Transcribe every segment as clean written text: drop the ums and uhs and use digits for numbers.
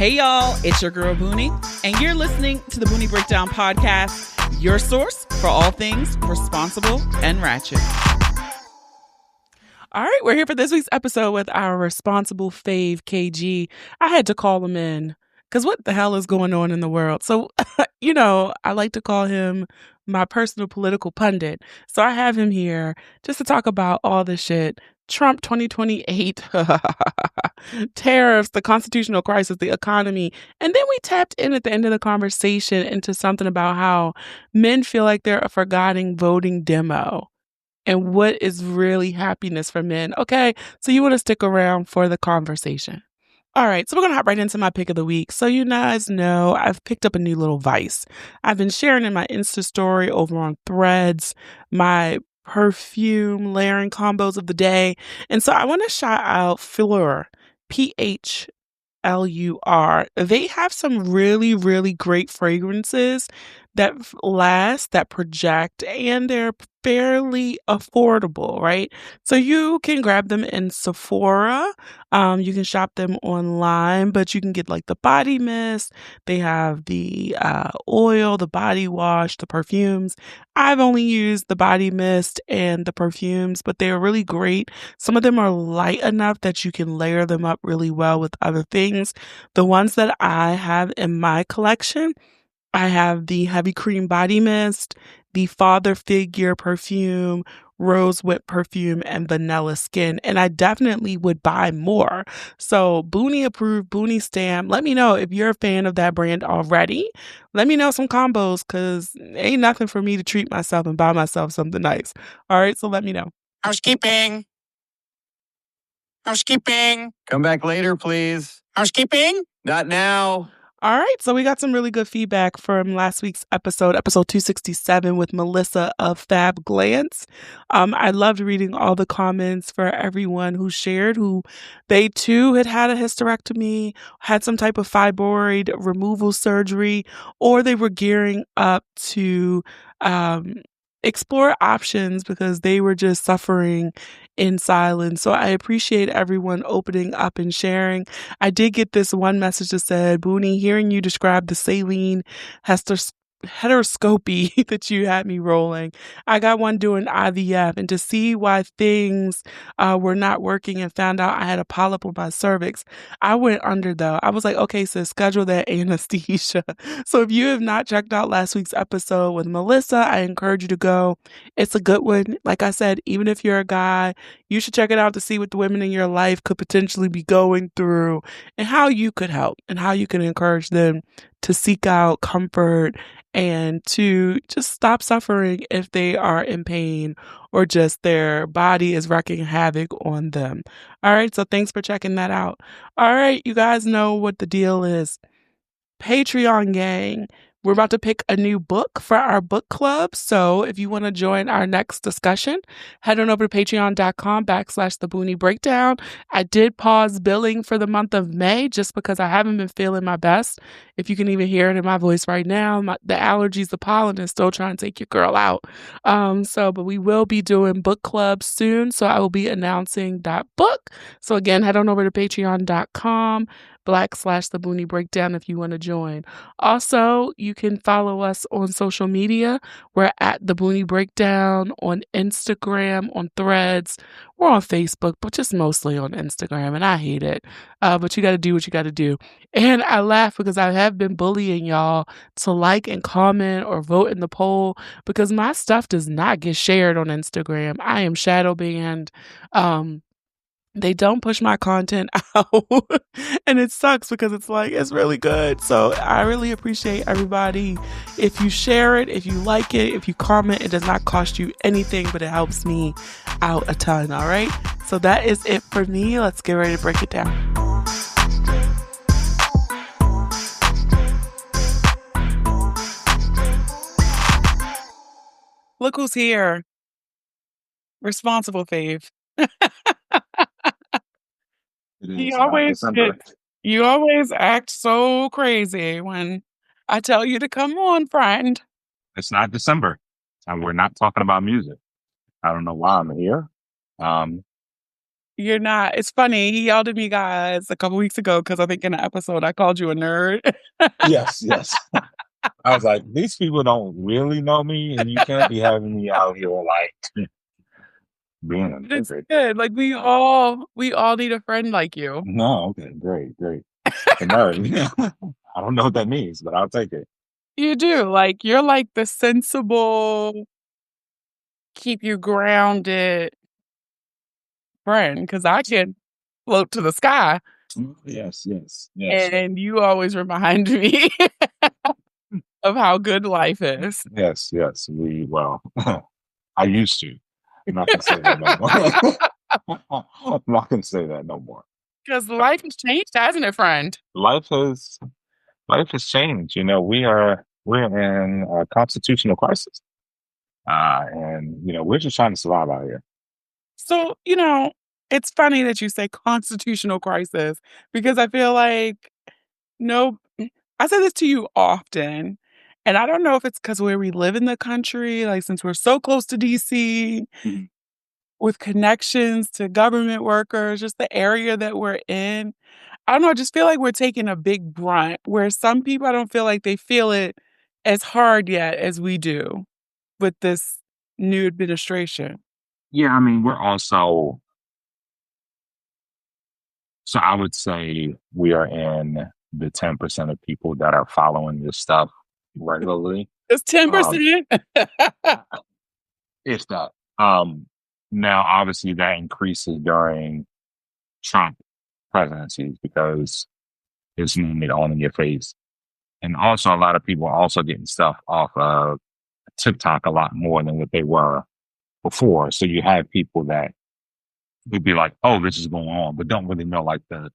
Hey y'all, it's your girl Booney, and you're listening to the Booney Breakdown Podcast, your source for all things responsible and ratchet. All right, we're here for this week's episode with our responsible fave, KG. I had to call him in, because what the hell is going on in the world? So, I like to call him my personal political pundit. So I have him here just to talk about all this shit. Trump 2028, tariffs, the constitutional crisis, the economy. And then we tapped in at the end of the conversation into something about how men feel like they're a forgotten voting demo and what is really happiness for men. Okay, so you want to stick around for the conversation. All right, so we're going to hop right into my pick of the week. So you guys know I've picked up a new little vice. I've been sharing in my Insta story over on Threads my perfume layering combos of the day. And so I want to shout out Fleur, PHLUR. They have some really, really great fragrances that last, that project, and they're fairly affordable, right? So you can grab them in Sephora. You can shop them online, but you can get like the body mist. They have the oil, the body wash, the perfumes. I've only used the body mist and the perfumes, but they're really great. Some of them are light enough that you can layer them up really well with other things. The ones that I have in my collection, I have the heavy cream body mist, the father figure perfume, rose whip perfume, and vanilla skin. And I definitely would buy more. So Booney approved, Booney stamp. Let me know if you're a fan of that brand already. Let me know some combos, because ain't nothing for me to treat myself and buy myself something nice. All right, so let me know. Housekeeping. Come back later, please. Housekeeping. Not now. All right, so we got some really good feedback from last week's episode 267 with Melissa of Fab Glance. I loved reading all the comments for everyone who shared who they too had a hysterectomy, had some type of fibroid removal surgery, or they were gearing up to explore options because they were just suffering in silence. So I appreciate everyone opening up and sharing. I did get this one message that said, Booney, hearing you describe the saline heteroscopy that you had me rolling. I got one doing IVF, and to see why things were not working and found out I had a polyp on my cervix, I went under though. I was like, okay, so schedule that anesthesia. So if you have not checked out last week's episode with Melissa, I encourage you to go. It's a good one. Like I said, even if you're a guy, you should check it out to see what the women in your life could potentially be going through and how you could help and how you can encourage them to seek out comfort and to just stop suffering if they are in pain or just their body is wreaking havoc on them. All right, so thanks for checking that out. All right, you guys know what the deal is. Patreon gang. We're about to pick a new book for our book club. So if you want to join our next discussion, head on over to patreon.com/the Booney Breakdown. I did pause billing for the month of May just because I haven't been feeling my best. If you can even hear it in my voice right now, the allergies, the pollen is still trying to take your girl out. But we will be doing book clubs soon. So I will be announcing that book. So again, head on over to patreon.com/the Booney Breakdown if you want to join. Also, you can follow us on social media. We're at the Booney Breakdown on Instagram, on Threads. We're on Facebook, but just mostly on Instagram, and I hate it. But you got to do what you got to do. And I laugh because I have been bullying y'all to like and comment or vote in the poll because my stuff does not get shared on Instagram. I am shadow banned. They don't push my content out and it sucks because it's really good. So I really appreciate everybody. If you share it, if you like it, if you comment, it does not cost you anything, but it helps me out a ton. All right. So that is it for me. Let's get ready to break it down. Look who's here. Responsible fave. You always act so crazy when I tell you to come on, friend. It's not December, and we're not talking about music. I don't know why I'm here. You're not. It's funny. He yelled at me, guys, a couple weeks ago because I think in an episode I called you a nerd. Yes, yes. I was like, these people don't really know me, and you can't be having me out here like being But it's unfiltered. good. Like we all need a friend like you. No, okay, great, great. A nerd. I don't know what that means, but I'll take it. You do. Like you're like the sensible, keep you grounded friend because I can float to the sky, Yes, yes, yes, and you always remind me of how good life is. yes, yes. Well, I used to. I'm not gonna say that no more. I'm not gonna say that no more. Because life has changed, hasn't it, friend? Life has life has changed. You know, we're in a constitutional crisis, and we're just trying to survive out here. So, it's funny that you say constitutional crisis because I feel like no, I say this to you often, and I don't know if it's because where we live in the country, like since we're so close to DC Mhm. with connections to government workers, just the area that we're in. I don't know, I just feel like we're taking a big brunt where some people I don't feel like they feel it as hard yet as we do with this new administration. Yeah, I mean, we're also so I would say we are in the 10% of people that are following this stuff regularly. It's Um, 10%. if that. Um, Now, obviously, that increases during Trump presidencies because it's normally all in your face. And also, a lot of people are also getting stuff off of TikTok a lot more than what they were before. So you have people that would be like, "Oh, this is going on," but don't really know like the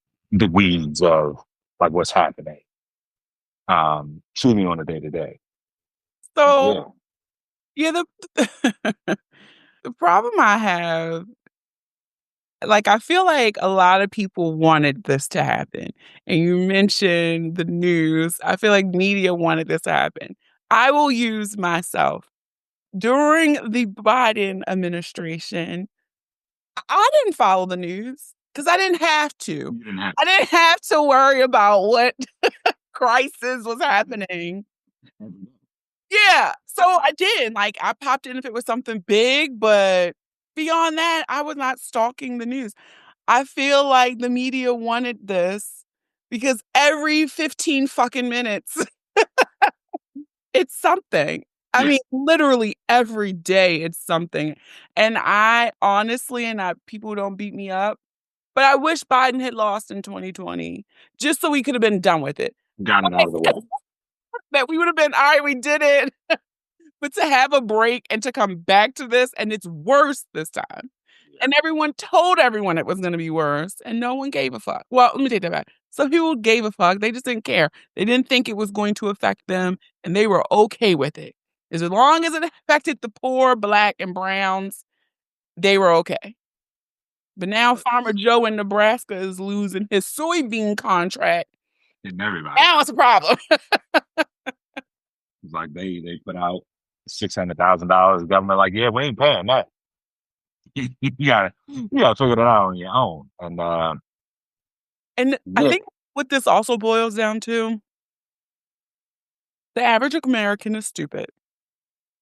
weeds of like what's happening truly on a day to day. So, Yeah, yeah, the problem I have, like, I feel like a lot of people wanted this to happen. And you mentioned the news. I feel like media wanted this to happen. I will use myself. During the Biden administration, I didn't follow the news because I didn't have to. you didn't have. I didn't have to worry about what crisis was happening. Yeah, so I didn't, like, I popped in if it was something big, but beyond that, I was not stalking the news. I feel like the media wanted this because every 15 fucking minutes, it's something. I Yeah, mean, literally every day it's something, and I honestly people don't beat me up, but I wish Biden had lost in 2020 just so we could have been done with it. got it out of the way. That we would have been, "All right, we did it." But to have a break and to come back to this, and it's worse this time. Yeah, And everyone told everyone it was gonna be worse, and no one gave a fuck. Well, let me take that back. Some people gave a fuck, they just didn't care. They didn't think it was going to affect them, and they were okay with it. As long as it affected the poor, black, and browns, they were okay. But now Farmer Joe in Nebraska is losing his soybean contract. hitting everybody. Now it's a problem. It's like they put out $600,000. The government like, yeah, we ain't paying that. You gotta figure it out on your own. And And I yeah, think what this also boils down to, the average American is stupid.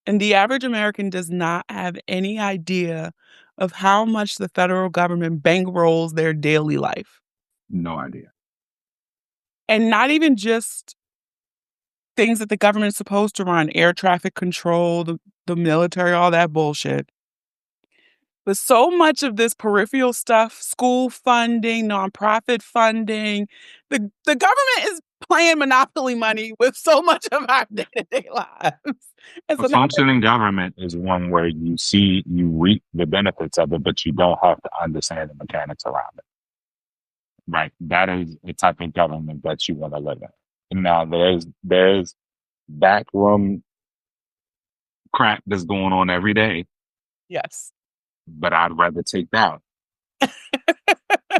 And the average American does not have any idea of how much the federal government bankrolls their daily life. no idea. And not even just things that the government's supposed to run, air traffic control, the military, all that bullshit. But so much of this peripheral stuff, school funding, nonprofit funding, the government is playing monopoly money with so much of our day-to-day lives. And A so now functioning government is one where you reap the benefits of it, but you don't have to understand the mechanics around it. Right. That is the type of government that you want to live in. And now there's backroom crap that's going on every day, yes. but I'd rather take that.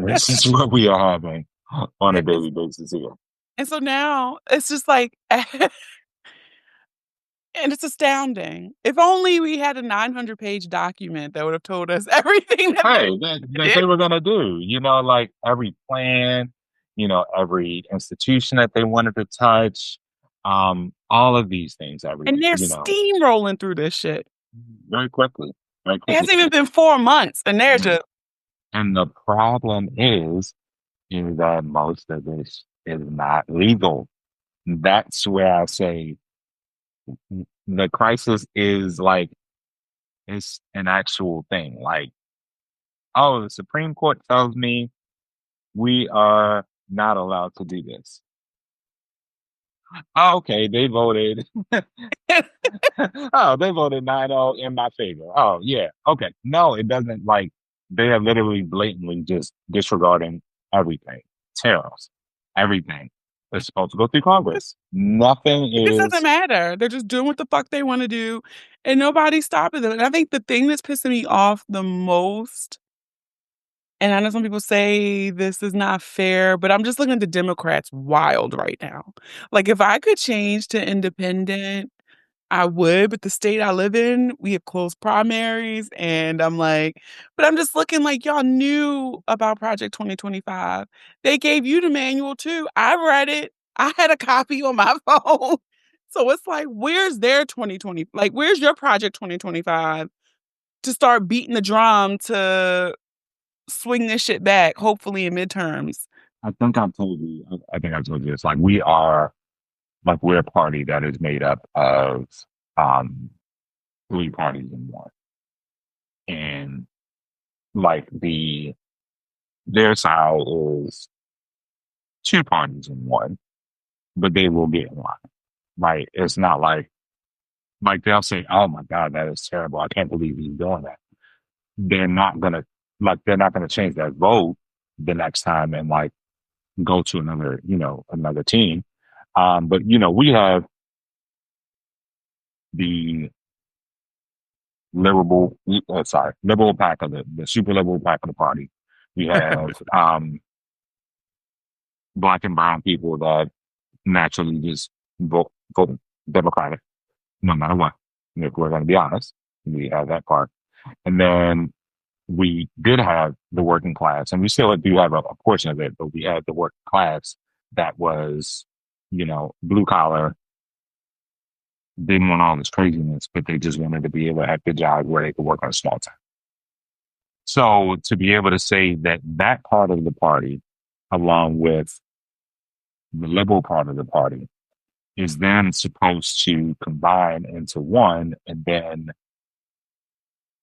This is what we are having on a daily basis here. And so now it's just like And it's astounding. If only we had a 900-page document that would have told us everything that Hey, they that did. they were gonna do, like every plan, every institution that they wanted to touch, all of these things, And they're steamrolling through this shit. very quickly, very It quickly. hasn't even been 4 months, and they're just And the problem is that most of this is not legal. That's where I say the crisis is like it's an actual thing. Like, oh, the Supreme Court tells me we are not allowed to do this. Oh, okay, they voted. Oh, they voted 9-0 in my favor. Oh, yeah. Okay. No, it doesn't. Like, they are literally blatantly just disregarding everything. Tariffs, everything. It's supposed to go through Congress. Nothing it just is. doesn't matter. They're just doing what the fuck they wanna do, and nobody's stopping them. And I think the thing that's pissing me off the most, and I know some people say this is not fair, but I'm just looking at the Democrats wild right now. Like, if I could change to independent, I would, but the state I live in, we have closed primaries, and I'm like but I'm just looking like y'all knew about Project 2025. They gave you the manual too. I read it. I had a copy on my phone. So it's like, where's their 2020? Like, where's your Project 2025 to start beating the drum to swing this shit back, hopefully in midterms? I think I've told you. I think I've told you this. Like, we're a party that is made up of um, 3 parties in one, and like their style is 2 parties in one, but they will get in line. Like, it's not like they'll say, "Oh my God, that is terrible. I can't believe he's doing that." They're not gonna they're not gonna change that vote the next time and like go to another team. But we have the liberal pack of the super liberal pack of the party. We have black and brown people that naturally just vote Democratic, no matter what. If we're going to be honest, we have that part. And then we did have the working class, and we still do have a portion of it, but we had the working class that was, blue collar, didn't want all this craziness, but they just wanted to be able to have good job where they could work on a small time. So to be able to say that that part of the party, along with the liberal part of the party, is then supposed to combine into one and then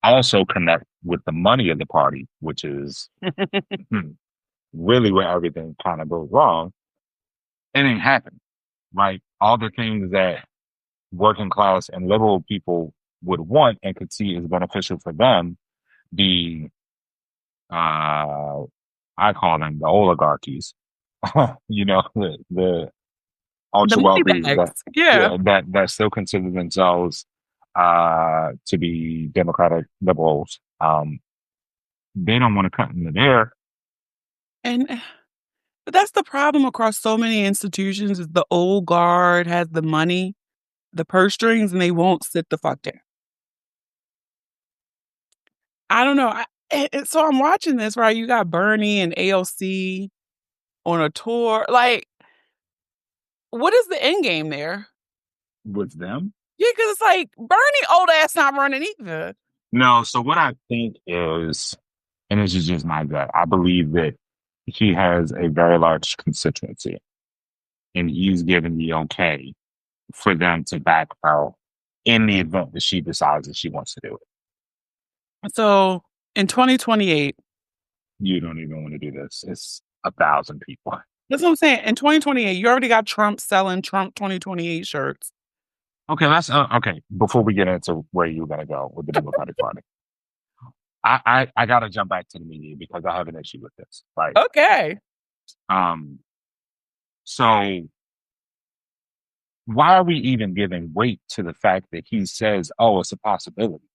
also connect with the money of the party, which is really where everything kind of goes wrong. It ain't happened. Like, all the things that working class and liberal people would want and could see as beneficial for them, the I call them the oligarchies, the ultra The money wealthy bags. Yeah. that still consider themselves to be democratic liberals. They don't want to cut into there. And but that's the problem across so many institutions is the old guard has the money, the purse strings, and they won't sit the fuck down. I don't know. So I'm watching this, right? You got Bernie and AOC on a tour. Like, what is the end game there? With them? Yeah, because it's like Bernie old ass not running either. No, so what I think is, and this is just my gut, I believe that he has a very large constituency, and he's given the okay for them to back out in the event that she decides that she wants to do it. So in 2028, You don't even want to do this. It's 1,000 people. that's what I'm saying. In 2028, you already got Trump selling Trump 2028 shirts. Okay, that's okay. Before we get into where you're gonna go with the Democratic Party, I gotta jump back to the media because I have an issue with this. Right? Okay. So why are we even giving weight to the fact that he says, "Oh, it's a possibility"?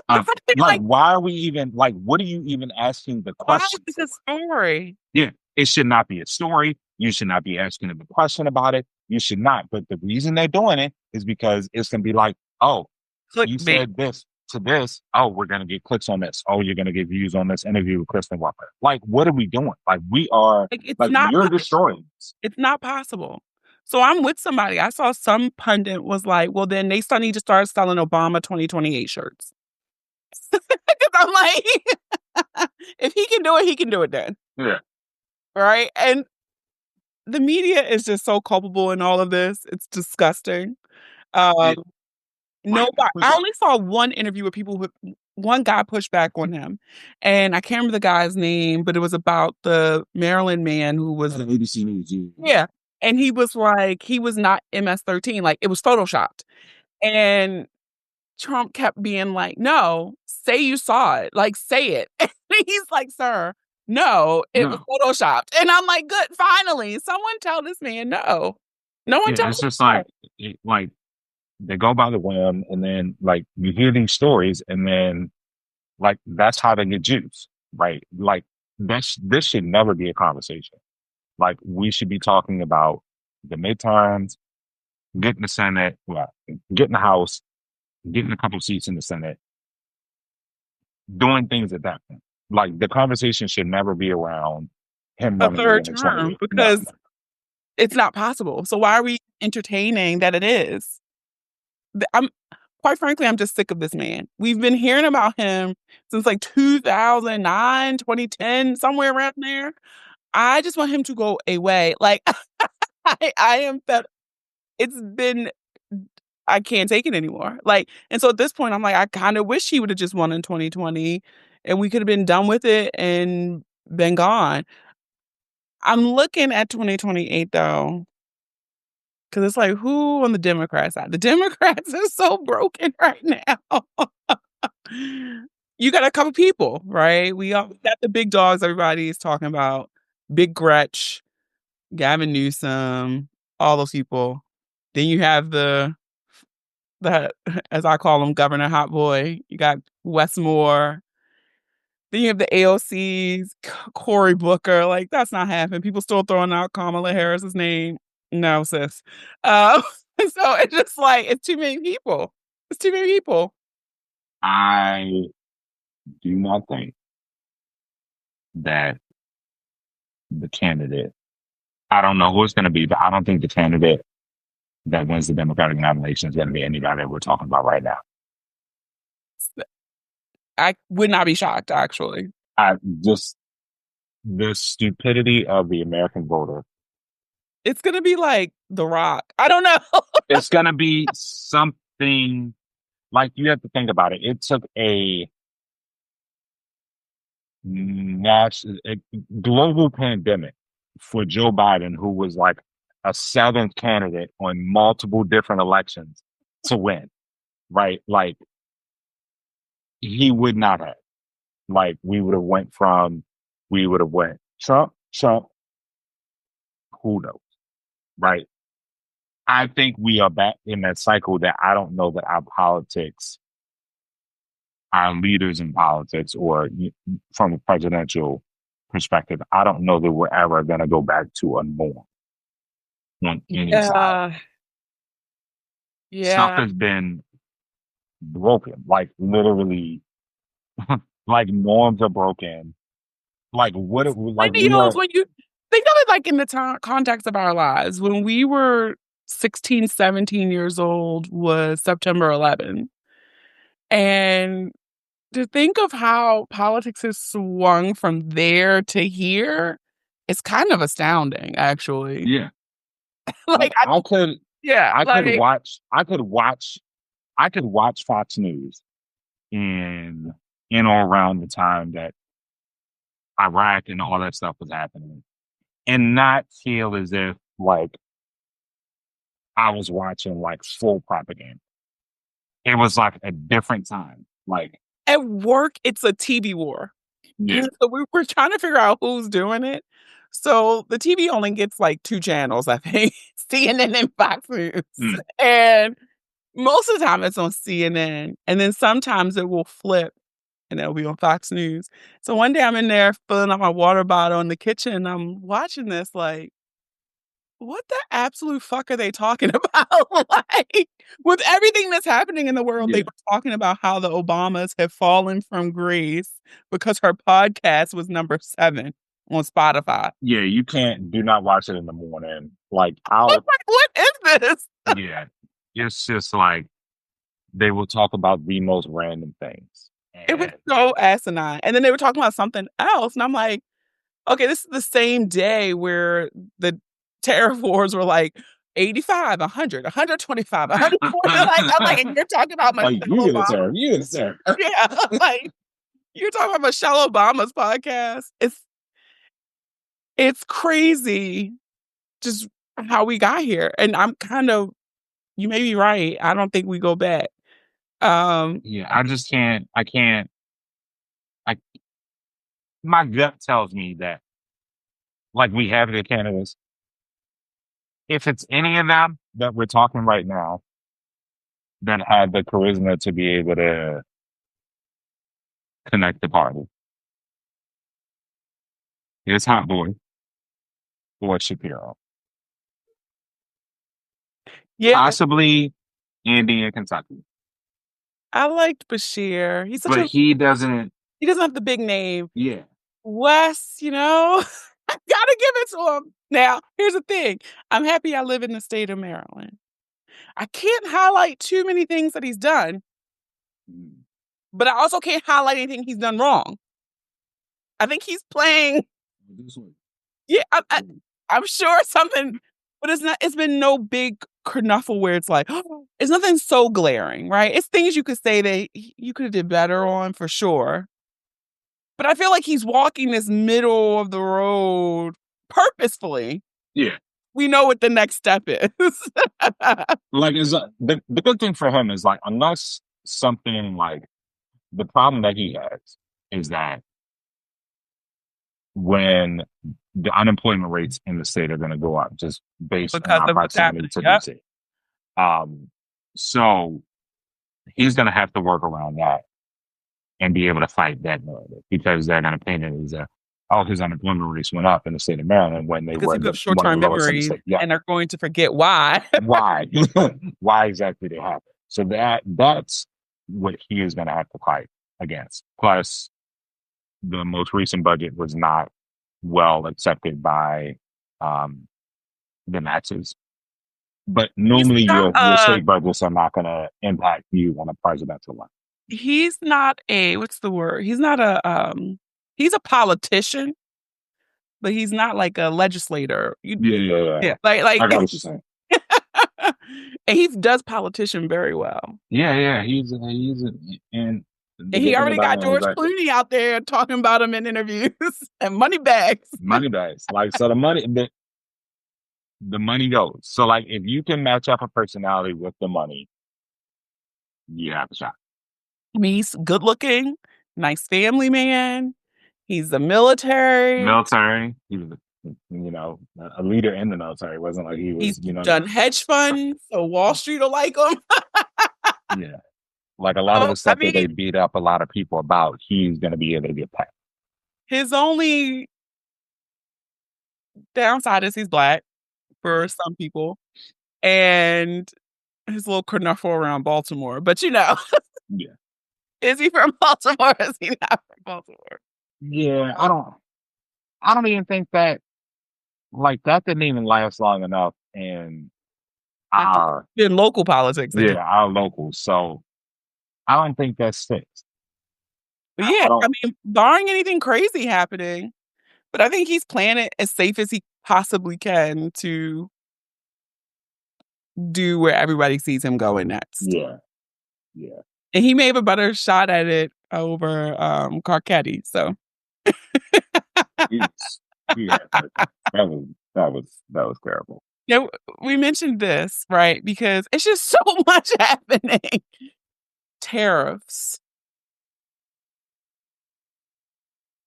Why are we even what are you even asking the question? Why is it a story? Yeah, it should not be a story. You should not be asking him a question about it. You should not. But the reason they're doing it is because it's gonna be like, oh, you Clickbait. said this to this. Oh, we're gonna get clicks on this. Oh, you're gonna get views on this interview with Kristen Walker. Like, what are we doing? Like, we are Like, it's like not you're destroying us. it's not possible. So I'm with somebody. I saw some pundit was like, well, then they still need to start selling Obama 2028 shirts. Because I'm like, if he can do it, he can do it then. Yeah. Right. And the media is just so culpable in all of this. It's disgusting. Yeah. Nobody. I only saw one interview with people who one guy pushed back on him, and I can't remember the guy's name, but it was about the Maryland man who was ABC News. yeah, and he was like he was not MS-13, like it was photoshopped, and Trump kept being like, "No, say you saw it, like say it." And he's like, "Sir, no, it was photoshopped," and I'm like, "Good, finally, someone tell this man no." No one Yeah, tells it's him just no. like they go by the whim, and then like you hear these stories, and then like that's how they get juice, right? Like this should never be a conversation. Like we should be talking about the midterms, getting the Senate, well, getting the House, getting a couple seats in the Senate, doing things at that point. Like the conversation should never be around him A running third again in term 28. No, because it's not possible. So why are we entertaining that it is? I'm quite frankly, I'm just sick of this man. We've been hearing about him since like 2009, 2010, somewhere around there. I just want him to go away. Like I am fed. It's been I can't take it anymore. Like, and so at this point, I'm like, I kind of wish he would have just won in 2020, and we could have been done with it and been gone. I'm looking at 2028 though. Cause it's like, who on the Democrat side? The Democrats are so broken right now. You got a couple people, right? We all got the big dogs everybody is talking about. Big Gretch, Gavin Newsom, all those people. Then you have the as I call him, Governor Hot Boy. You got Westmore. Then you have the AOCs, Cory Booker. Like, that's not happening. People still throwing out Kamala Harris's name. No, sis. So it's just like, it's too many people. It's too many people. I do not think that the candidate, I don't know who it's going to be, but I don't think the candidate that wins the Democratic nomination is going to be anybody that we're talking about right now. I would not be shocked, actually. I just, the stupidity of the American voter. It's going to be like The Rock. I don't know. It's going to be something like you have to think about it. It took a global pandemic for Joe Biden, who was like a seventh candidate on multiple different elections, to win, right? Like he would not have. Like we would have went Trump, who knows, right? I think we are back in that cycle that I don't know that our leaders in politics, or from a presidential perspective, I don't know that we're ever going to go back to a norm on any side. Stuff has been broken, like literally, like norms are broken. Like what? Like we are. When you think of it, like in the context of our lives, when we were 16, 17 years old was September 11th. And to think of how politics has swung from there to here, it's kind of astounding, actually. Yeah. Like I could watch Fox News in or around the time that Iraq and all that stuff was happening, and not feel as if like I was watching like full propaganda. It was like a different time. Like at work, it's a TV war. Yeah. So we're trying to figure out who's doing it. So the TV only gets like 2 channels, I think, CNN and Fox News. And most of the time it's on CNN. And then sometimes it will flip and it'll be on Fox News. So one day I'm in there filling up my water bottle in the kitchen. I'm watching this like, what the absolute fuck are they talking about? Like, with everything that's happening in the world, they were talking about how the Obamas have fallen from grace because her podcast was number 7 on Spotify. Yeah, you can't. Do not watch it in the morning. Like What is this? yeah, it's just like they will talk about the most random things. It was And so asinine. And then they were talking about something else, and I'm like, okay, this is the same day where the tariff wars were like 85, 100, 125, 140. Like, I'm like, and you're talking about like Michelle you get a Obama. term, you get a term. Yeah, like you're talking about Michelle Obama's podcast. It's crazy just how we got here. And I'm kind of, you may be right. I don't think we go back. Yeah, I just can't. I can't. I my gut tells me that like we have the candidates. If it's any of them that we're talking right now that had the charisma to be able to connect the party, it's Hot Boy or Shapiro, Yeah, possibly Andy in Kentucky, I liked Bashir. but he doesn't. He doesn't have the big name. Yeah, Wes, I gotta give it to him. Now, here's the thing. I'm happy I live in the state of Maryland. I can't highlight too many things that he's done, but I also can't highlight anything he's done wrong. I think he's playing. Yeah, I'm sure something, but it's not. It's been no big kernuffle where it's like, it's nothing so glaring, right? It's things you could say that you could have did better on for sure. But I feel like he's walking this middle of the road purposefully. yeah. We know what the next step is. Like the good thing for him is like unless something like the problem that he has is that when the unemployment rates in the state are going to go up just based Because on of our what's proximity happening. to Yep. DC. So he's going to have to work around that and be able to fight that narrative because they're going to paint it as his unemployment rates went up in the state of Maryland when they Because were people have one of short-term the lowest in the memories state. Yeah. and are going to forget why. Why? Why exactly did it happen? So that's what he is going to have to fight against. Plus, the most recent budget was not well accepted by the masses. But normally your state budgets are not going to impact you on a presidential level. He's not what's the word? He's not he's a politician, but he's not like a legislator. Yeah. Like I got what you're saying. and he does politician very well. Yeah. He's and he already got George Clooney out there talking about him in interviews and money bags. Like, so the money goes. So like, if you can match up a personality with the money, you have a shot. I mean, he's good looking, nice family man. He's the military. He was, a leader in the military. It wasn't like he was, He's done hedge funds, so Wall Street will like him. Yeah. Like a lot of the stuff that they beat up a lot of people about, he's going to be able to get past. His only downside is he's Black for some people. And his little kernuffle around Baltimore. But Yeah. Is he from Baltimore? Is he not from Baltimore? Yeah, I don't even think that that didn't even last long enough in local politics. Our locals. So I don't think that sticks. Yeah, I mean, barring anything crazy happening, but I think he's playing it as safe as he possibly can to do where everybody sees him going next. Yeah. And he may have a better shot at it over Carcetti. So yeah, that was terrible. Yeah, we mentioned this, right? Because it's just so much happening. Tariffs.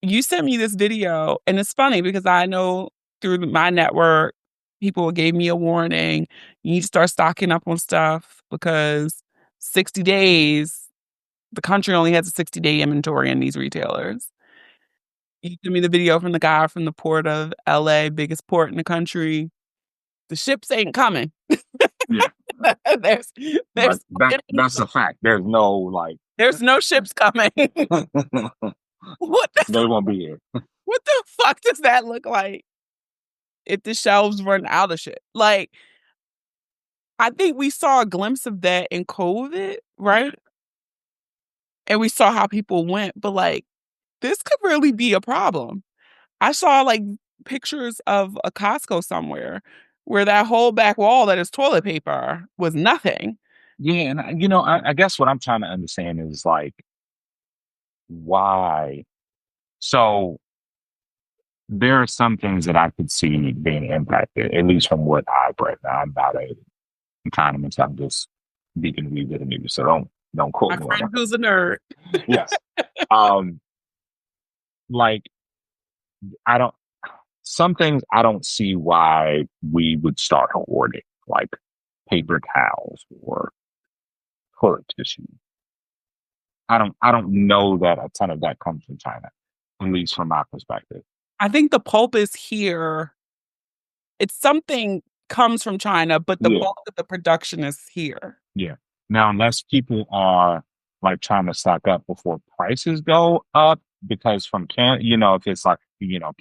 You sent me this video, and it's funny because I know through my network, people gave me a warning. You need to start stocking up on stuff because 60 days, the country only has a 60-day inventory in these retailers. You sent me the video from the guy from the port of LA, biggest port in the country. the ships ain't coming. Yeah. there's That's a fact. There's no like there's no ships coming. they What won't be here. what the fuck does that look like if the shelves run out of shit? Like, I think we saw a glimpse of that in COVID, right? And we saw how people went, but like this could really be a problem. I saw like pictures of a Costco somewhere where that whole back wall that is toilet paper was nothing. Yeah, and I guess what I'm trying to understand is like why. So there are some things that I could see being impacted, at least from what I've read. Now, I'm not an economist. I'm just deep in the weeds of the news, so don't quote My me on friend that. who's a nerd. Yes. Like I don't. Some things I don't see why we would start hoarding, like paper towels or toilet tissue. I don't know that a ton of that comes from China, at least from my perspective. I think the pulp is here. It's something comes from China, but the Yeah. bulk of the production is here. Yeah. Now, unless people are like trying to stock up before prices go up, because from Canada, if it's like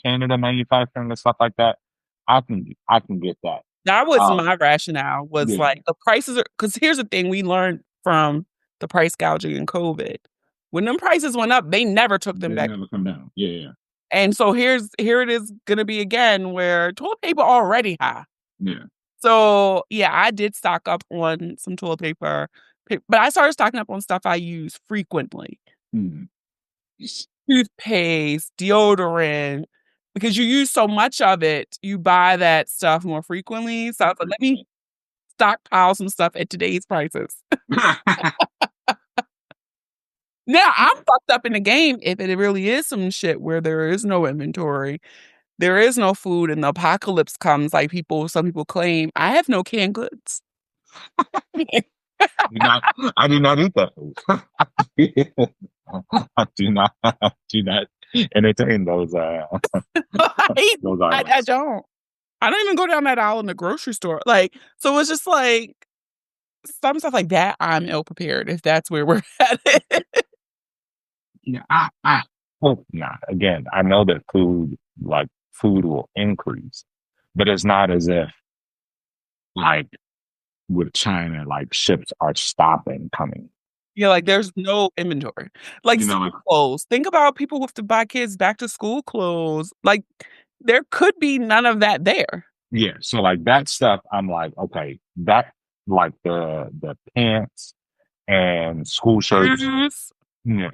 Canada manufacturing and stuff like that, I can get that. That was my rationale. Was Yeah. like the prices are because here's the thing we learned from the price gouging in COVID. When them prices went up, they never took them back. Never come down. Yeah. And so here it is gonna be again where toilet paper already high. Yeah. So yeah, I did stock up on some toilet paper, but I started stocking up on stuff I use frequently. Toothpaste, deodorant, because you use so much of it, you buy that stuff more frequently. So I was like, let me stockpile some stuff at today's prices. Now I'm fucked up in the game if it really is some shit where there is no inventory, there is no food, and the apocalypse comes like some people claim. I have no canned goods. I do not eat that food. I do not entertain those those I items. don't. I don't even go down that aisle in the grocery store. Like, so it's just like some stuff like that. I'm ill prepared if that's where we're at. Yeah, I hope not. Again, I know that food will increase, but it's not as if like with China, like ships are stopping coming. Yeah, like there's no inventory. Like school clothes. Think about people who have to buy kids back to school clothes. Like there could be none of that there. Yeah, so like that stuff, I'm like, okay, that like the pants and school shirts,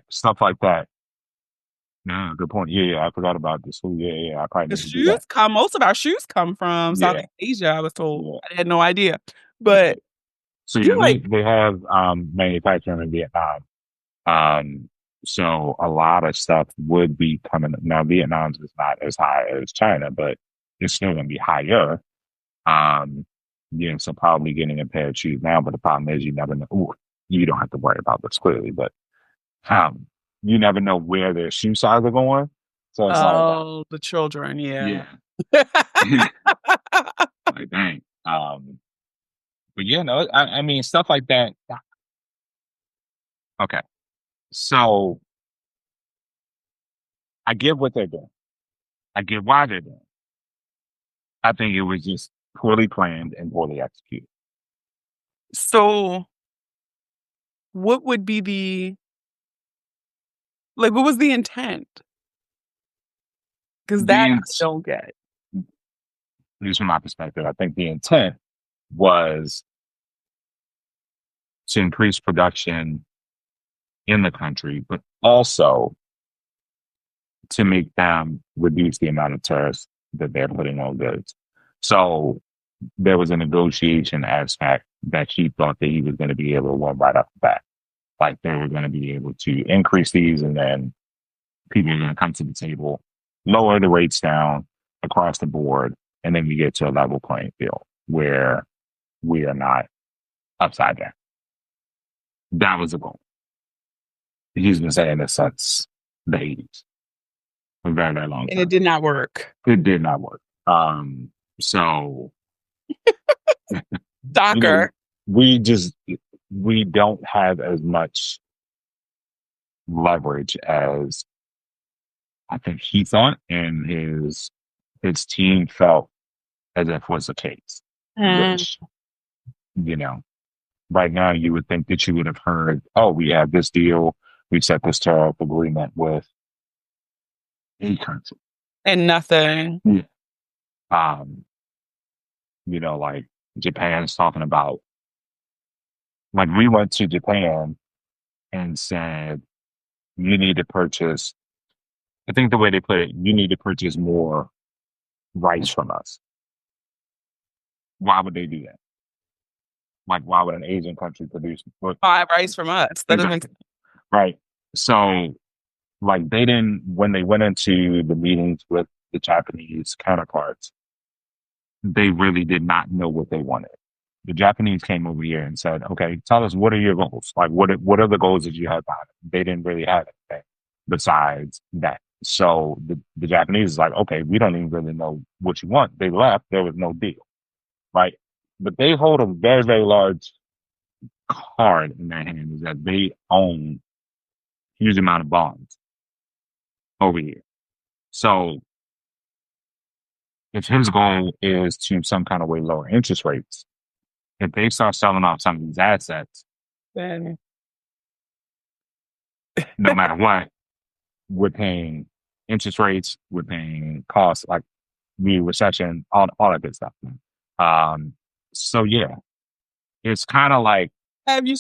stuff like that. Yeah, good point. Yeah, I forgot about the school. Yeah, I probably The need to do that. shoes come. Most of our shoes come from Southeast Asia. I was told. Yeah. I had no idea, but so yeah, they have manufacturing in Vietnam. So a lot of stuff would be coming. Now Vietnam's is not as high as China, but it's still going to be higher. So probably getting a pair of shoes now, but the problem is you never know. Ooh, you don't have to worry about this clearly, but you never know where their shoe size are going. So it's the children, yeah. Like dang. But yeah, no, I mean stuff like that. Okay, so I get what they're doing. I get why they're doing. I think it was just poorly planned and poorly executed. So, what would be what was the intent? Because that I don't get. At least from my perspective, I think the intent was to increase production in the country, but also to make them reduce the amount of tariffs that they're putting on goods. So there was a negotiation aspect that he thought that he was going to be able to win right off the bat. Like they were going to be able to increase these and then people are going to come to the table, lower the rates down across the board, and then we get to a level playing field where we are not upside down. That was the goal. He's been saying this since the 80s. A very, very long time. And it did not work. It did not work. So Stalker. we don't have as much leverage as I think he thought, and his team felt as if was the case. Which, right now you would think that you would have heard, oh, we have this deal, we set this tariff agreement with a country. And nothing. Yeah. Like Japan's talking about, like we went to Japan and said, you need to purchase, I think the way they put it, you need to purchase more rice from us. Why would they do that? Like, why would an Asian country produce buy rice from us? That doesn't make sense. Right. So, like, they didn't, when they went into the meetings with the Japanese counterparts, they really did not know what they wanted. The Japanese came over here and said, okay, tell us, what are your goals? Like, what are the goals that you have behind it? They didn't really have anything besides that. So the Japanese is like, okay, we don't even really know what you want. They left. There was no deal. Right. But they hold a very, very large card in their hand, is that they own a huge amount of bonds over here. So if his goal is to some kind of way lower interest rates, if they start selling off some of these assets, then no matter what, we're paying interest rates, we're paying costs, like the recession, all that good stuff. So yeah, it's kind of like, have you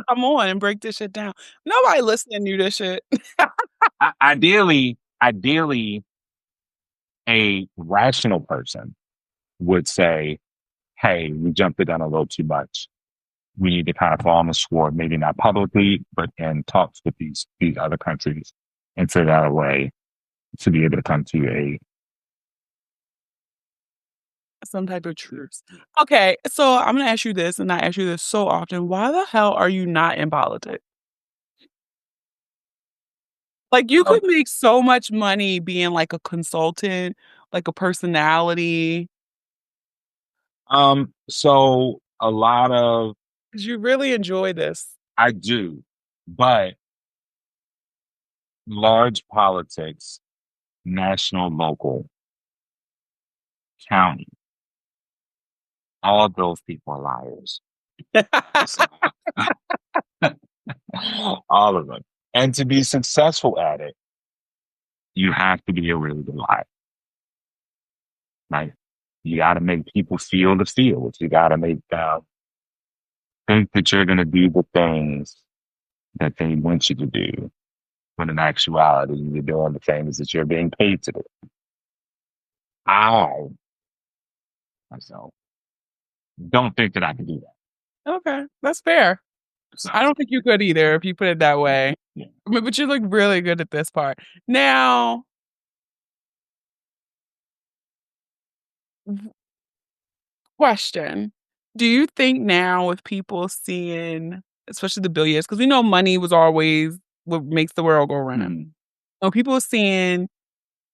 come on and break this shit down? Nobody listening to this shit. ideally, a rational person would say, hey, we jumped it down a little too much. We need to kind of fall on the sword, maybe not publicly, but in talks with these other countries and figure out a way to be able to come to some type of truce. Okay, so I'm gonna ask you this, and I ask you this so often. Why the hell are you not in politics? Like, you could make so much money being like a consultant, like a personality. So a lot of, because you really enjoy this. I do, but large politics, national, local, county, all of those people are liars. All of them. And to be successful at it, you have to be a really good liar. Right? You got to make people feel the feels. You got to make them think that you're going to do the things that they want you to do, when in actuality, you're doing the things that you're being paid to do. I myself don't think that I can do that. Okay, that's fair. I don't think you could either, if you put it that way. Yeah. I mean, but you look really good at this part. Now, question. Do you think now with people seeing, especially the billionaires, because we know money was always what makes the world go round. Mm-hmm. When people are seeing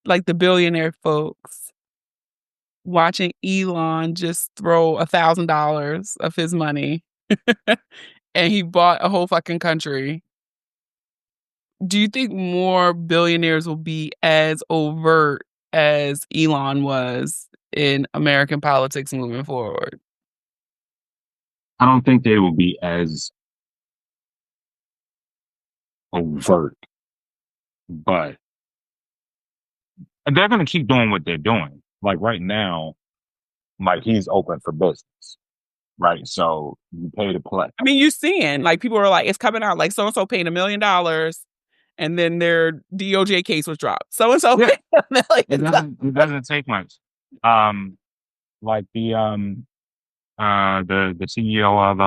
like the billionaire folks watching Elon just throw $1,000 of his money and he bought a whole fucking country. Do you think more billionaires will be as overt as Elon was in American politics moving forward? I don't think they will be as overt, but they're going to keep doing what they're doing. Like right now, like he's open for business, right? So you pay to play. I mean, you're seeing like people are like, it's coming out like so-and-so paid $1 million and then their DOJ case was dropped. So-and-so paid $1 million. It doesn't take much. Like the CEO of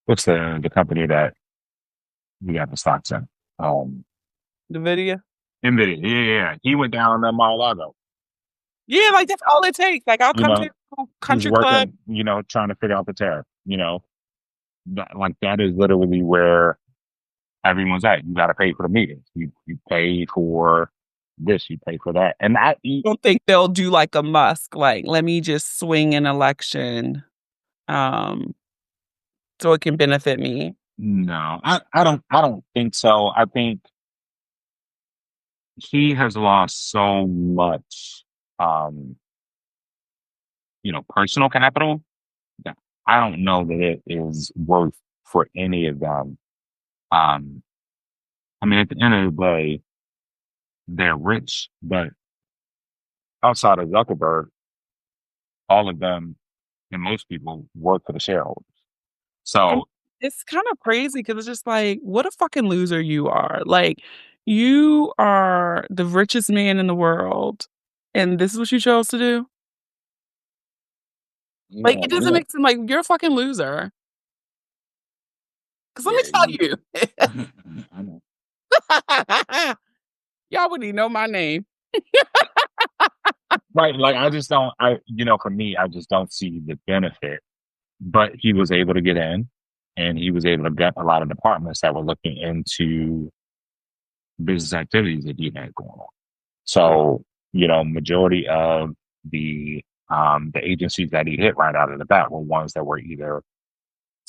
what's the company that we got the stocks in? NVIDIA. Yeah. He went down to Mar-a-Lago. Yeah, like that's all it takes. Like I'll come to country he's working, club. Trying to figure out the tariff. Like that is literally where everyone's at. You got to pay for the meetings. You pay for this. You pay for that. And I don't think they'll do like a Musk. Like, let me just swing an election. so it can benefit me? No, I don't think so. I think he has lost so much, um, personal capital that I don't know that it is worth for any of them. Um, I mean, at the end of the day, they're rich, but outside of Zuckerberg, all of them and most people work for the shareholders. Um, So it's kind of crazy because it's just like, what a fucking loser you are. Like, you are the richest man in the world, and this is what you chose to do? Like, yeah, it doesn't make sense. Like, you're a fucking loser. Because let me tell you, I know. y'all wouldn't even know my name. Right. Like I just don't for me, I just don't see the benefit. But he was able to get in and he was able to get a lot of departments that were looking into business activities that he had going on. So, majority of the agencies that he hit right out of the bat were ones that were either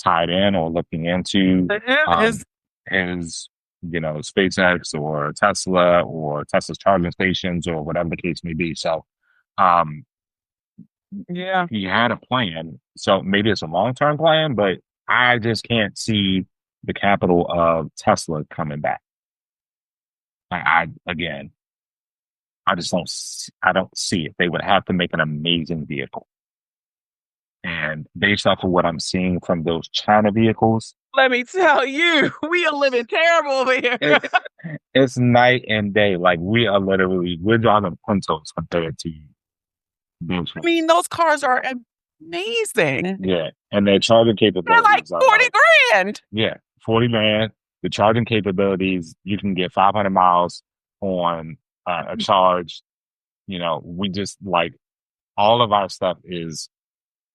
tied in or looking into To him, um his SpaceX or Tesla's charging stations or whatever the case may be. So um yeah. he had a plan. So maybe it's a long-term plan, but I just can't see the capital of Tesla coming back. Again, I just I don't see it. They would have to make an amazing vehicle. And based off of what I'm seeing from those China vehicles, Let me tell you, we are living terrible over here. it's night and day. Like we're driving Puntos compared to those. I mean, those cars are amazing. Yeah, and their charging They're like capabilities are 40 grand. yeah, 40 grand. The charging capabilities, you can get 500 miles on a charge. We just like all of our stuff is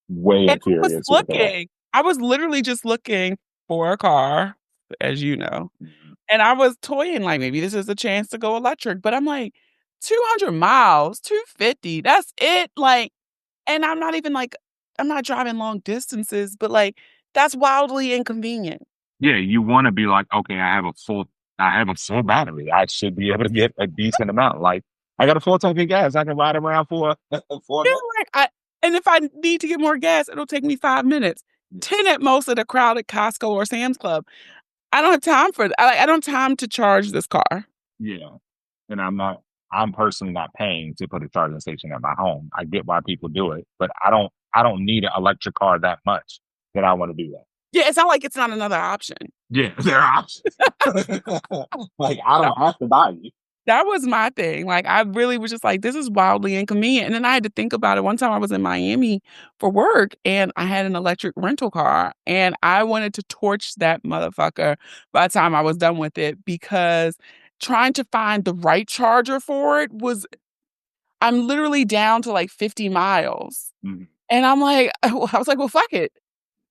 way And inferior to the I was literally just looking for a car, as you know. Mhm. And I was toying like maybe this is a chance to go electric, but I'm like 200 miles, 250, that's it. Like, and I'm not even like, I'm not driving long distances, but like that's wildly inconvenient. Yeah, you want to be like, okay, I have a full battery. I should be able to get a decent amount. Like, I got a full tank of gas. I can ride around for for a Yeah, month. like and if I need to get more gas, it'll take me 5 minutes. 10 at most at a crowded Costco or Sam's Club. I don't have time for that. I don't have time to charge this car. Yeah, and I'm personally not paying to put a charging station at my home. I get why people do it, but I don't need an electric car that much that I want to do that. Yeah, it's not like it's not another option. Yeah, there are options. Like I don't have to buy you. That was my thing. Like, I really was just like, this is wildly inconvenient. And then I had to think about it. One time I was in Miami for work and I had an electric rental car and I wanted to torch that motherfucker by the time I was done with it because trying to find the right charger for it I'm literally down to like 50 miles. Mhm. And I'm like, I was like, well, fuck it.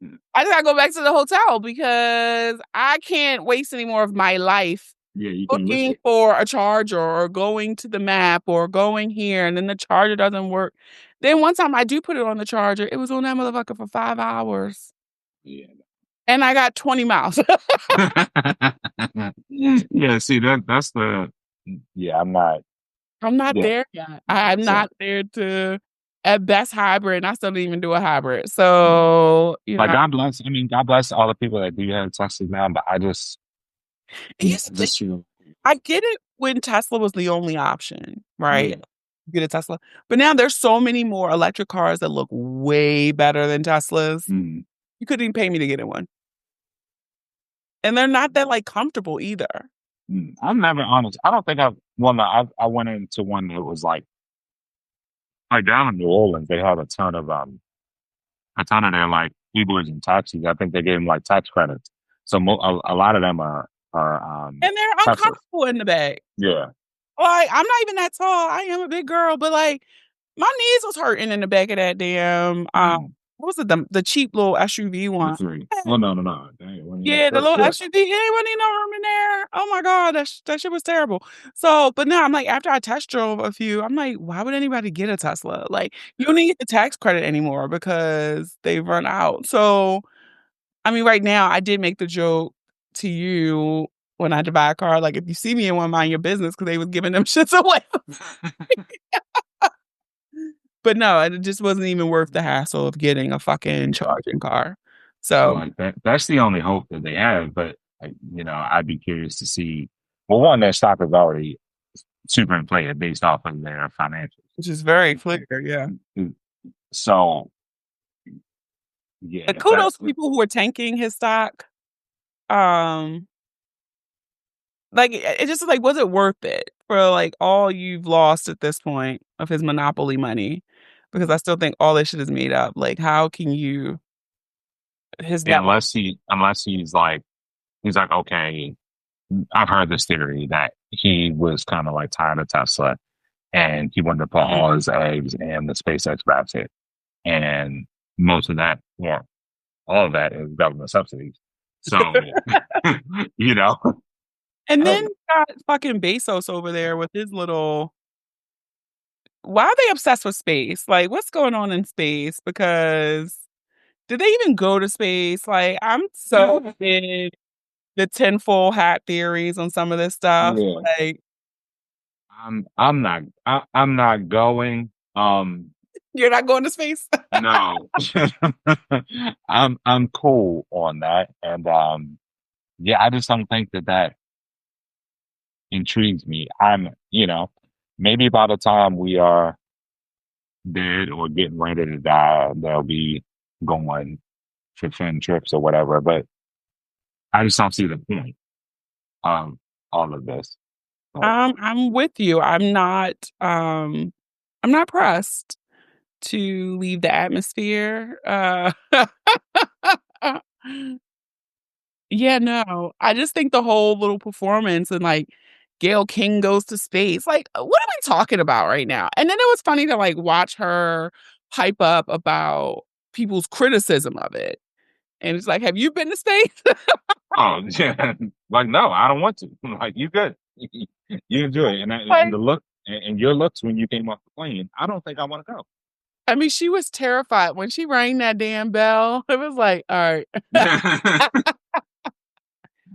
Mhm. I just gotta go back to the hotel because I can't waste any more of my life Yeah, you can risk looking it. for a charger or going to the map or going here and then the charger doesn't work. Then one time I do put it on the charger, it was on that motherfucker for 5 hours Yeah. and I got 20 miles. Yeah, see that's the yeah, I'm not I'm not yeah. there yet. I'm So not there to at best hybrid, and I still don't even do a hybrid. So, like God bless. I mean, God bless all the people that do have Teslas now, but I just it used to this year. I get it when Tesla was the only option, right? Yeah. Get a Tesla. But now there's so many more electric cars that look way better than Teslas. Mm, You couldn't even pay me to get in one. And they're not that, like, comfortable either. I'm never honest. I don't think no, I went into one that was like down in New Orleans, they have a ton of their like Ubers and taxis. I think they gave them like tax credits. So a lot of them are And they're Teslas. uncomfortable in the back. Yeah. Like, I'm not even that tall. I am a big girl, but, like, my knees was hurting in the back of that damn, what was it? The cheap little SUV one. Oh, no. Dang, Yeah, the little SUV, it wasn't even no room in there. Oh my God, that shit was terrible. So, but now I'm like, after I test drove a few, I'm like, why would anybody get a Tesla? Like, you don't even get the tax credit anymore because they've run out. So, I mean, right now, I did make the joke to you when I had to buy a car, like, if you see me in one, mind your business, because they was giving them shits away. But no, it just wasn't even worth the hassle of getting a fucking charging car. So, Like that's the only hope that they have. But I'd be curious to see. Well, one, their stock is already super inflated based off of their financials. which is very clear, yeah. So, yeah, But kudos to people who are tanking his stock. Um, like it just like, was it worth it for like all you've lost at this point of his monopoly money? Because I still think all this shit is made up. Like, how can you his net unless he's like okay, I've heard this theory that he was kind of like tired of Tesla and he wanted to put all his eggs in the SpaceX basket, and most of that, yeah, all of that is government subsidies. So, you know, And then you got fucking Bezos over there with his little. Why are they obsessed with space? Like, what's going on in space? Because did they even go to space? Like, I'm so in the tinfoil hat theories on some of this stuff. yeah, Like, I'm not going. you're not going to space? No, I'm cool on that, and yeah, I just don't think that intrigues me. Maybe by the time we are dead or getting ready to die, they'll be going for fun trips or whatever. But I just don't see the point of all of this. I'm with you. I'm not pressed to leave the atmosphere. Yeah, no. I just think the whole little performance and like Gail King goes to space. Like, what are we talking about right now? And then it was funny to like watch her hype up about people's criticism of it. And it's like, have you been to space? Oh, yeah. Like, no, I don't want to. Like, you good. You enjoy it. And Like, the look and your looks when you came off the plane, I don't think I want to go. I mean, she was terrified when she rang that damn bell. It was like, all right.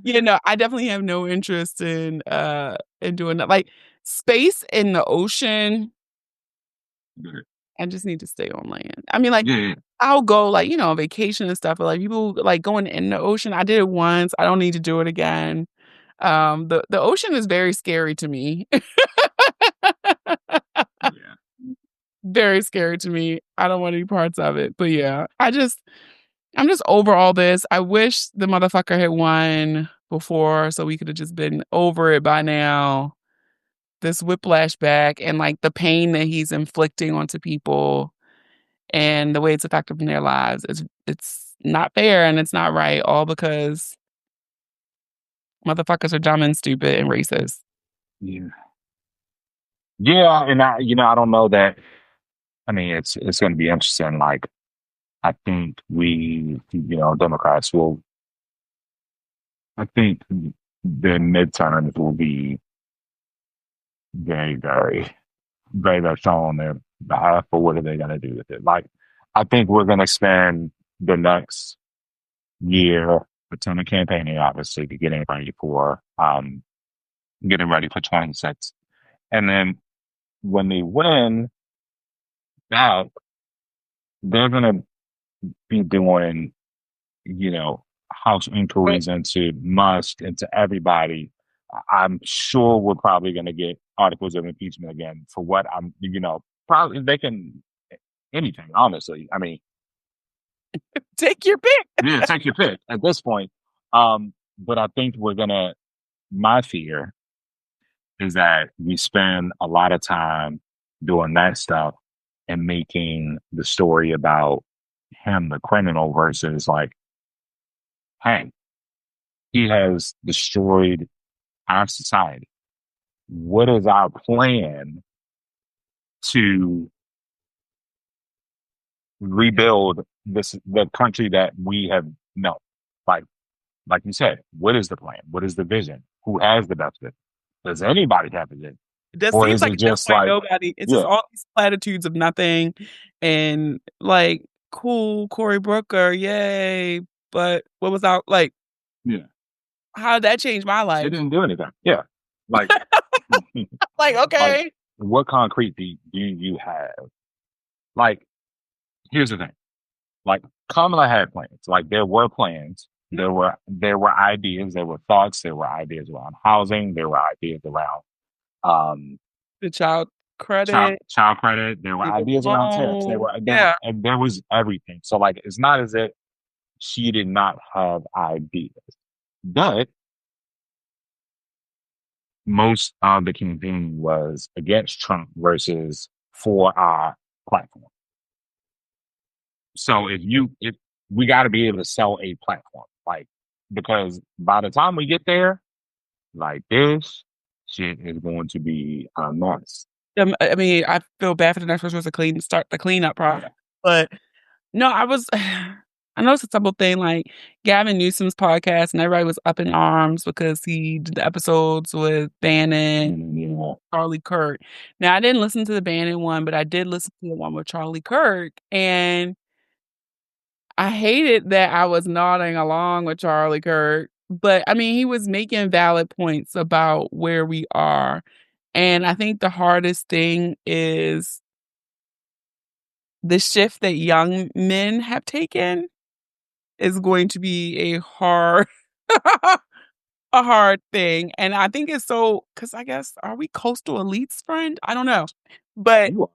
You know, I definitely have no interest in doing that. Like space in the ocean, I just need to stay on land. I mean, like Yeah. I'll go like, on vacation and stuff, but like people like going in the ocean. I did it once. I don't need to do it again. The ocean is very scary to me. Yeah. Very scary to me. I don't want any parts of it. But yeah, I'm just over all this. I wish the motherfucker had won before so we could have just been over it by now. This whiplash back and like the pain that he's inflicting onto people and the way it's affecting their lives. It's not fair and it's not right, all because motherfuckers are dumb and stupid and racist. Yeah. Yeah. And I don't know that. I mean, it's going to be interesting. Like, I think Democrats I think the midterms will be very, very, very much on their behalf. But what are they going to do with it? Like, I think we're going to spend the next year a ton of campaigning, obviously, to getting ready for 26. And then when they win that, they're going to be doing, house inquiries into Musk, into everybody. I'm sure we're probably going to get articles of impeachment again for what probably they can anything, honestly. I mean, Take your pick. yeah, take your pick at this point. But I think my fear is that we spend a lot of time doing that stuff and making the story about him the criminal versus like, hey, he has destroyed our society. What is our plan to rebuild the country that we have known. Like like you said, what is the plan? What is the vision? Who has the best vision? Does anybody have a vision? That Or seems is like it at this just point like, nobody. It's just yeah, all these platitudes of nothing, and like, cool, Cory Booker, yay! But what was out like? yeah, How did that change my it life? didn't do anything. Yeah. Like, Like, like okay, what concrete do you have? Like, here's the thing. Like Kamala had plans. Like there were plans. There were ideas, there were thoughts, there were ideas around housing, there were ideas around um the child credit, child credit, there were student ideas around tariffs, loan, yeah. there was everything. So like it's not as if she did not have ideas. But most of the campaign was against Trump versus for our platform. So if we got to be able to sell a platform, like because by the time we get there, like this shit is going to be enormous. I mean, I feel bad for the next person was to start the cleanup process, but no, I was. I noticed a simple thing like Gavin Newsom's podcast, and everybody was up in arms because he did the episodes with Bannon, Charlie Kirk. Now, I didn't listen to the Bannon one, but I did listen to the one with Charlie Kirk, and I hated that I was nodding along with Charlie Kirk. But I mean, he was making valid points about where we are. And I think the hardest thing is the shift that young men have taken is going to be a hard a hard thing. And I think it's so because I guess are we coastal elites, friend? I don't know. But You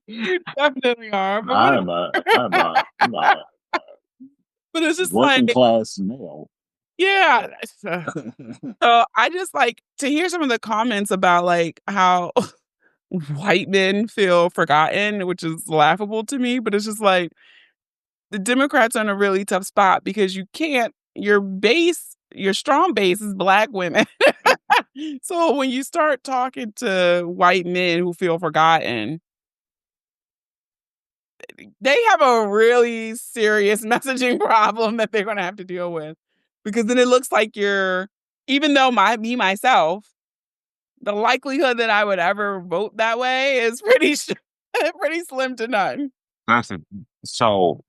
you definitely are. But I what am a but it's just working like, class male. yeah. So I just like to hear some of the comments about like how white men feel forgotten, which is laughable to me, but it's just like the Democrats are in a really tough spot because you can't your strong base is black women. So when you start talking to white men who feel forgotten, they have a really serious messaging problem that they're going to have to deal with because then it looks like you're even though myself the likelihood that I would ever vote that way is pretty pretty slim to none. That's it. So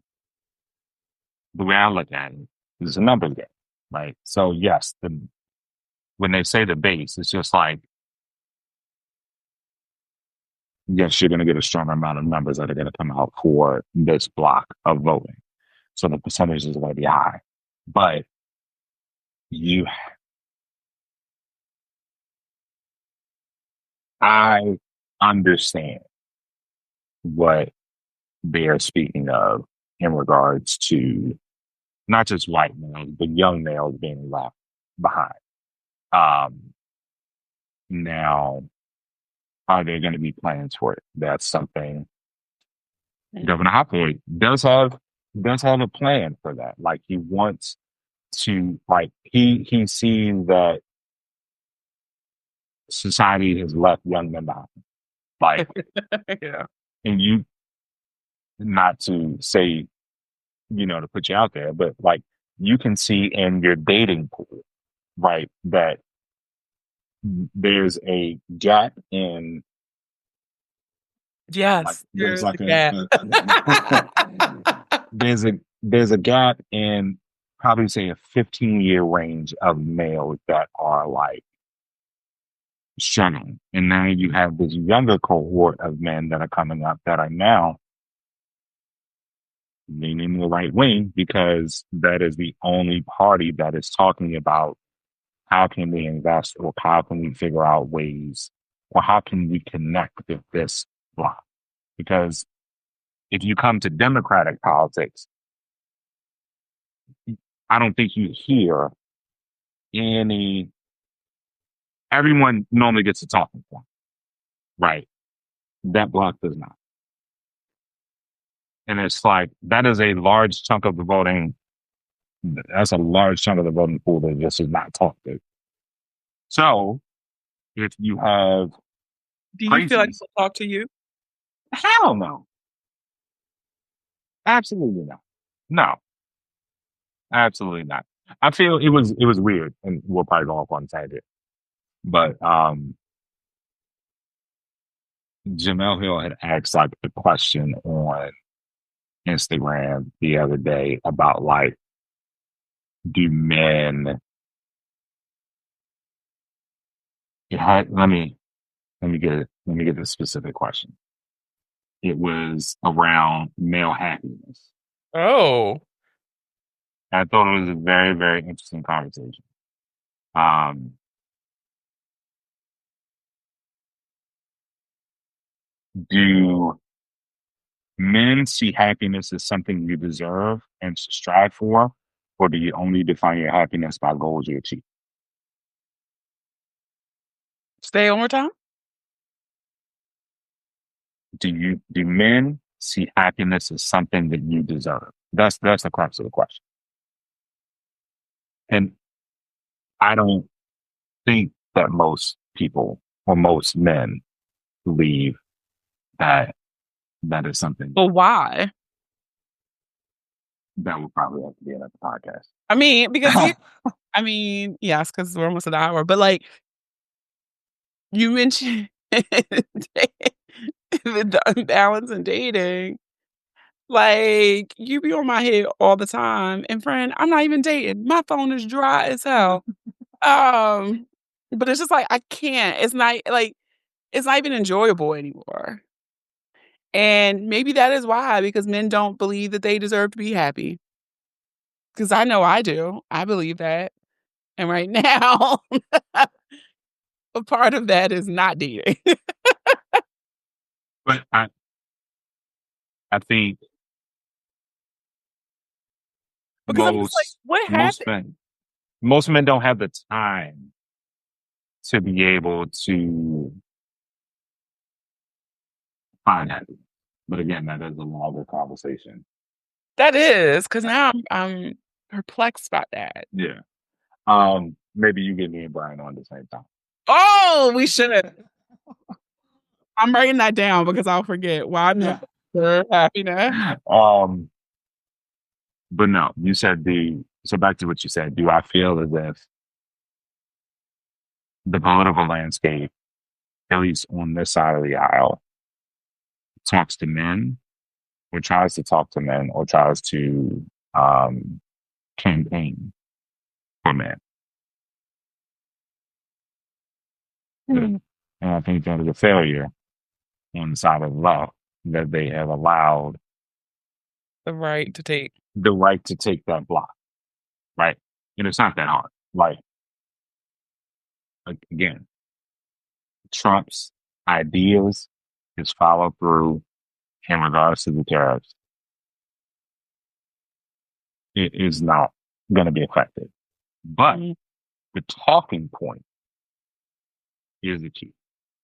the way I look at it is a numbers game, right? So yes, when they say the base, it's just like yes, you're going to get a stronger amount of numbers that are going to come out for this block of voting. So the percentage is going to be high, but you, I understand what they are speaking of in regards to not just white males, but young males being left behind. Um, now, are there going to be plans for it? That's something Governor Hoppy does have a plan for that. Like he wants to like he's seen that society has left young men behind. Like Yeah. and you not to say, to put you out there, but like you can see in your dating pool, right, that there's a gap in like Yes, there's there's a like gap. there's a gap in probably say a 15-year range of males that are like struggling. And now you have this younger cohort of men that are coming up that are now leaning the right wing because that is the only party that is talking about how can we invest or how can we figure out ways or how can we connect with this block? Because if you come to Democratic politics, I don't think you hear any, everyone normally gets a talking point, right? That block does not. And it's like, that is a large chunk of the voting. That's a large chunk of the voting pool that just is not talked to. So if you have Do you feel like crazy. she'll talk to you? Hell no. Absolutely not. No, absolutely not. I feel it was weird, and we'll probably go off on a tangent. But Jamel Hill had asked like a question on Instagram the other day about like, do men? Let me get the specific question. It was around male happiness. Oh. I thought it was a very, very interesting conversation. Um, do men see happiness as something you deserve and strive for, or do you only define your happiness by goals you achieve? Stay one more time? Do men see happiness as something that you deserve? That's the crux of the question. And I don't think that most people or most men believe that that is something But why? that would probably have to be another podcast. I mean, because yes, because we're almost at an hour. But like you mentioned the unbalance in dating. Like, you be on my head all the time. And friend, I'm not even dating. My phone is dry as hell. But it's just like I can't. It's not even enjoyable anymore. And maybe that is why, because men don't believe that they deserve to be happy. Because I know I do. I believe that. And right now, a part of that is not dating. But I think Because I'm just like, most what most happened? men most men don't have the time to be able to find happiness. But again, that is a longer conversation. That is, because now I'm perplexed by that. Yeah. Maybe you get me and Brian on at the same time. Oh, we should. I'm writing that down because I'll forget why I'm not happiness. But no, you said so back to what you said. Do I feel as if the political landscape, at least on this side of the aisle, talks to men or tries to talk to men or tries to campaign for men? And I think that is a failure on the side of love that they have allowed The right to take. the right to take that block, right? And it's not that hard. Like, again, Trump's ideas, his follow through in regards to the tariffs, it is not going to be effective. But the talking point is the key,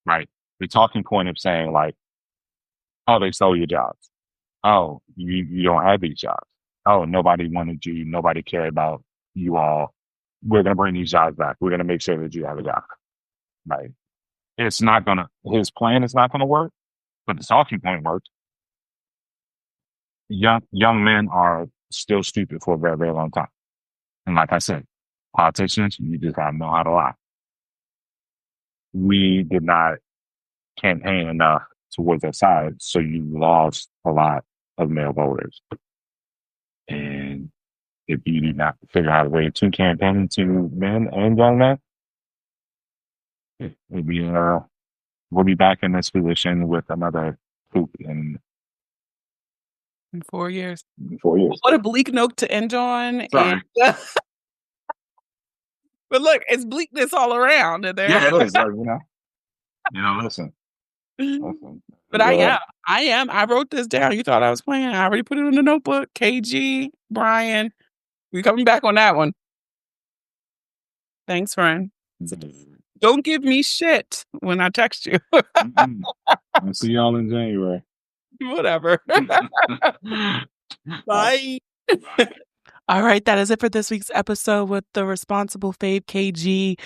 right? The talking point of saying like, oh, they stole your jobs. Oh, you don't have these jobs. Oh, nobody wanted you. Nobody cared about you all. We're going to bring these jobs back. We're going to make sure that you have a job. Right. It's not going to, his plan is not going to work, but the talking point worked. Young men are still stupid for a very, very long time. And like I said, politicians, you just got to know how to lie. We did not campaign enough towards that side, so you lost a lot of male voters. And if you do not figure out a way to campaign to men and young men, we'll be back in this position with another poop in In 4 years. 4 years. What a bleak note to end on. Sorry. But look, it's bleakness all around. Yeah, it is. Like, listen. But I am. I wrote this down. You thought I was playing. I already put it in the notebook. KG, Brian, we coming back on that one. Thanks, friend. Don't give me shit when I text you. I'll see y'all in January. Whatever. Bye. All right, that is it for this week's episode with the responsible fave KG.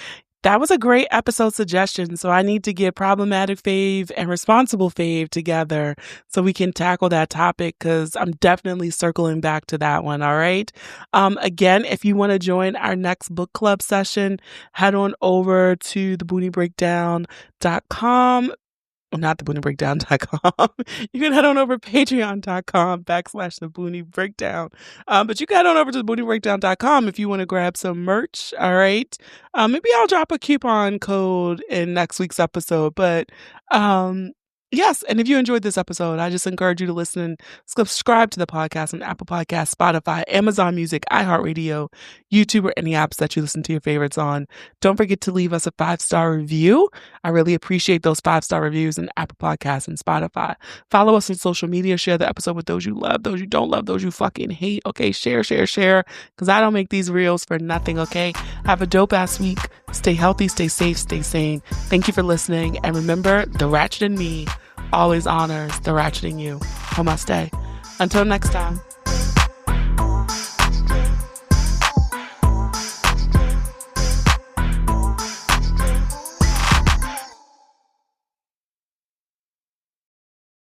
That was a great episode suggestion. So I need to get problematic fave and responsible fave together so we can tackle that topic, because I'm definitely circling back to that one. All right. Again, if you want to join our next book club session, head on over to thebooniebreakdown.com. Well, not thebooniebreakdown.com. You can head on over to patreon.com/thebooniebreakdown. But you can head on over to thebooniebreakdown.com if you want to grab some merch. All right. Maybe I'll drop a coupon code in next week's episode. But yes, and if you enjoyed this episode, I just encourage you to listen and subscribe to the podcast on Apple Podcasts, Spotify, Amazon Music, iHeartRadio, YouTube, or any apps that you listen to your favorites on. Don't forget to leave us a 5-star review. I really appreciate those 5-star reviews in Apple Podcasts and Spotify. Follow us on social media. Share the episode with those you love, those you don't love, those you fucking hate. Okay, share, because I don't make these reels for nothing, okay? Have a dope-ass week. Stay healthy, stay safe, stay sane. Thank you for listening. And remember, the ratchet in me always honors the ratchet in you. Namaste. Until next time.